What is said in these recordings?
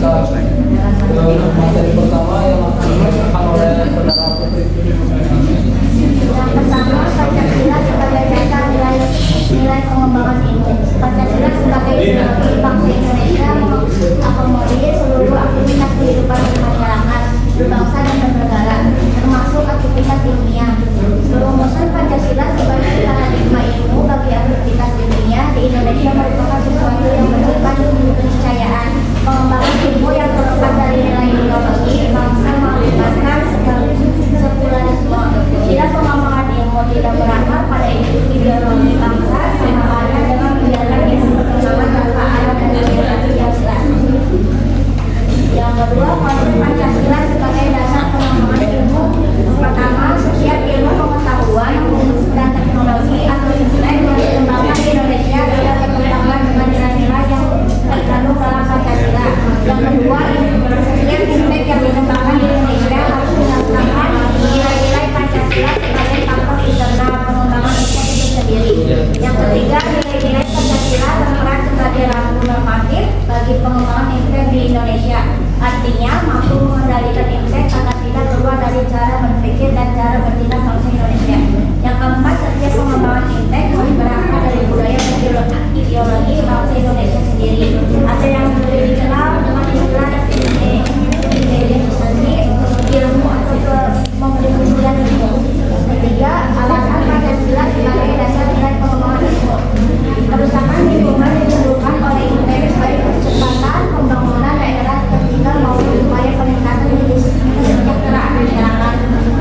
kita ke materi pertama yang akan oleh saudara Putri. Yang pertama, Pancasila sebagai dasar nilai pengembangan ilmu. Pancasila sebagai ideologi bangsa Indonesia mengakomodir seluruh aktivitas kehidupan masyarakat, berbangsa dan bernegara, termasuk aktivitas ilmiah. Perumusan Pancasila sebagai paradigma ilmu bagi aktivitas ilmiah di Indonesia merupakan sesuatu yang bersifat keniscayaan. Pengembangan ilmu yang terlepas dari nilai ideologi bangsa mengakibatkan sekularisme. Jika pengembangan ilmu tidak berakar pada ideologi bangsa, sama halnya dengan menjalankan ilmu perkembangan tanpa arah dan orientasi yang jelas. Yang kedua, konsep Pancasila sebagai dasar pengembangan ilmu. Pertama, setiap ilmu pengetahuan dan teknologi atau sains yang dikembangkan di Indonesia dapat dikembangkan dengan nilai-nilai yang terkandung dalam Pancasila. Yang kedua, setiap sains yang dikembangkan di Indonesia harus melaksanakan nilai-nilai Pancasila sebagai faktor internal pengembangan sains itu sendiri. Yang ketiga, nilai-nilai Pancasila berperan sebagai lampu normatif bagi pengembangan sains di Indonesia. Artinya, mampu mengendalikan sains agar tidak keluar dari cara berpikir dan cara bertindak bangsa Indonesia. Yang keempat, setiap pengembangan sains harus berangkat dari budaya dan ideologi bangsa Indonesia sendiri. Ada yang lebih dikenal dengan istilah independensi ilmu atau pemerintahan ilmu. Ketiga, alasan Pancasila sebagai dasar nilai pengembangan ilmu. Kerusakan lingkungan ditimbulkan oleh sains baik percepatan pembangunan daerah tertinggal maupun upaya peningkatan kesejahteraan masyarakat.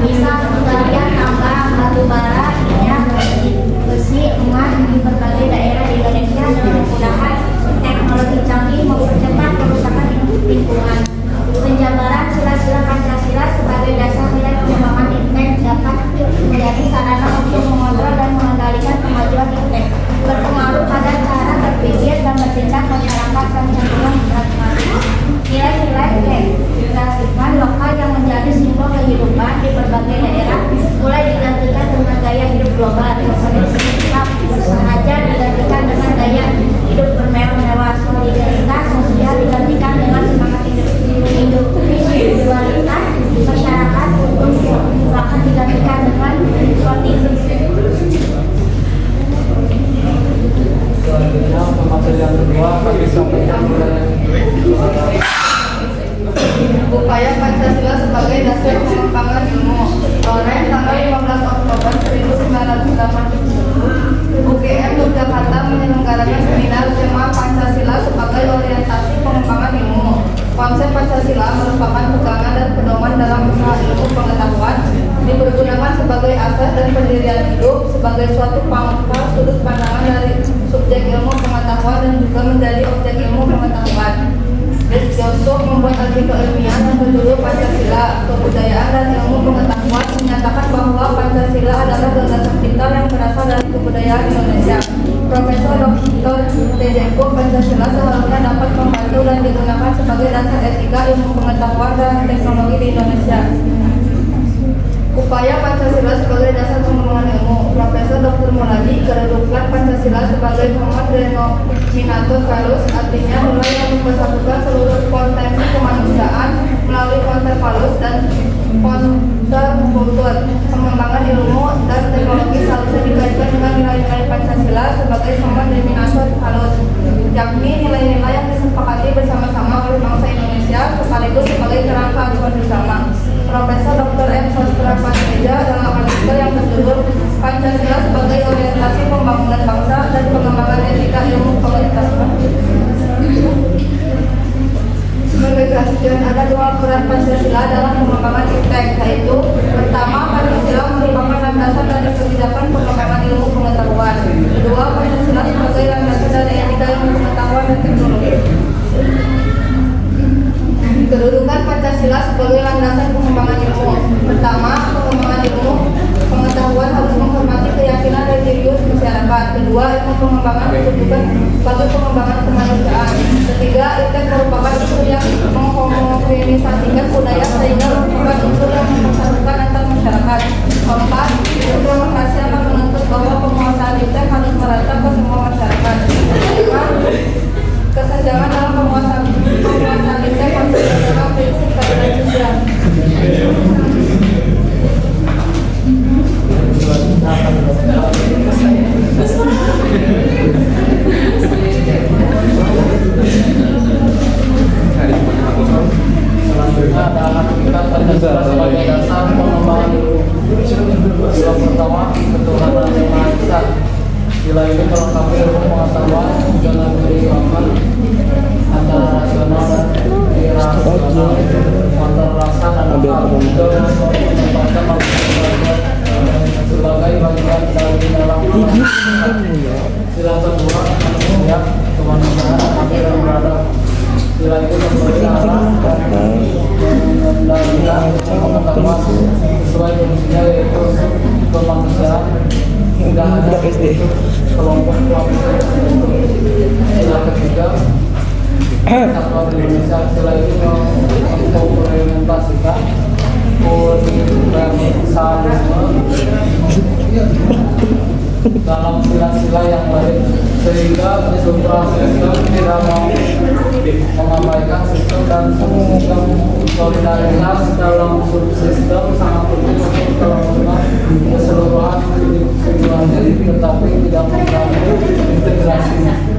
Misal penggalian tambang, batu bara, minyak, besi, emas di berbagai daerah di Indonesia dengan menggunakan teknologi canggih mempercepat kerusakan lingkungan. Penjabaran sila-sila Pancasila sebagai dasar nilai pengembangan sains dapat menjadi sarana untuk mengontrol dan mengendalikan kemajuan sains, berpengaruh pada cara berpikir dan bertindak masyarakat dan cenderung pragmatis. Nilai-nilai kearifan lokal yang menjadi simbol kehidupan di berbagai daerah mulai digantikan dengan gaya hidup global, seperti sikap bersahaja digantikan dengan gaya hidup bermewah-mewah, solidaritas sosial digantikan dengan semangat hidup individualitas, masyarakat untuk bahkan digantikan dengan kontinu. Selanjutnya untuk materi yang kedua kami sampaikan oleh upaya Pancasila sebagai dasar pengembangan ilmu. Oleh tanggal 15 Oktober 1980, UGM Yogyakarta menyelenggarakan seminar tema Pancasila sebagai orientasi pengembangan ilmu. Konsep Pancasila merupakan pegangan dan pedoman dalam usaha ilmu pengetahuan, dipergunakan sebagai asas dan pendirian hidup sebagai suatu pangkal sudut pandangan dari subjek ilmu pengetahuan dan juga menjadi objek ilmu pengetahuan. Yosuf membuat artikel ilmiah yang berjudul Pancasila, Kebudayaan dan Ilmu Pengetahuan menyatakan bahwa Pancasila adalah gagasan vital yang berasal dari kebudayaan Indonesia. Profesor Dr. Tejeko, Pancasila seharusnya dapat membantu dan digunakan sebagai dasar etika, ilmu pengetahuan dan teknologi di Indonesia. Upaya Pancasila sebagai dasar pengembangan ilmu. Profesor Dr. Muladi kedudukan Pancasila sebagai format denominator valus, artinya nilai yang mempersatukan seluruh potensi kemanusiaan melalui konter valus dan konter kultur. Pengembangan ilmu dan teknologi seharusnya dikaitkan dengan nilai-nilai Pancasila sebagai format denominator valus, yakni nilai-nilai yang disepakati bersama-sama oleh bangsa Indonesia sekaligus sebagai kerangka acuan bersama. Profesor Dr. M. Sastra Patreja dalam artikel yang berjudul Pancasila sebagai orientasi pembangunan bangsa dan pengembangan etika ilmu pengetahuan. Sebagai kajian, ada dua peran Pancasila dalam pengembangan iptek, yaitu pertama, Pancasila merupakan landasan dari kebijakan pengembangan ilmu pengetahuan. Kedua, Pancasila sebagai landasan dari etika ilmu pengetahuan dan teknologi. Kedudukan Pancasila sebagai landasan pengembangan ilmu. Pertama, pengembangan ilmu pengetahuan harus menghormati keyakinan religius masyarakat. Kedua, ilmu pengembangan ditujukan bagi pengembangan kemanusiaan. Ketiga, iptek merupakan unsur yang menghomogenisasikan budaya sehingga merupakan unsur yang mempersatukan antar masyarakat. Keempat, demokrasi akan menuntut bahwa penguasaan iptek harus merata ke semua masyarakat. Kelima, kesenjangan dalam penguasaan iptek Persatuan Indonesia. Sila ini mengimplementasikan universalisme dalam sila-sila yang baik, sehingga suprasistem tidak mau mengabaikan sistem dan subsistem. Solidaritas dalam subsistem sangat penting untuk kelangsungan keseluruhan situasi, tetapi tidak mengganggu integrasinya.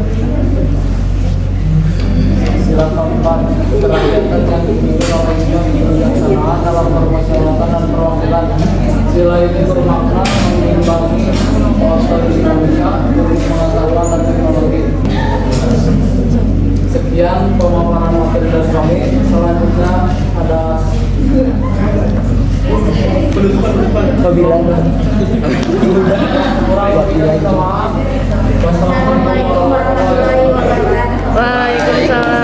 Sila keempat, kerakyatan yang dimiliki oleh kebijaksanaan dalam permusyawaratan dan perwakilan. Sila ini bermakna mengimbangi otoritas Indonesia untuk pengetahuan dan teknologi. Sekian pemaparan materi dari kami. Selanjutnya ada Wassalamualaikum warahmatullahi wabarakatuh. Waalaikumsalam.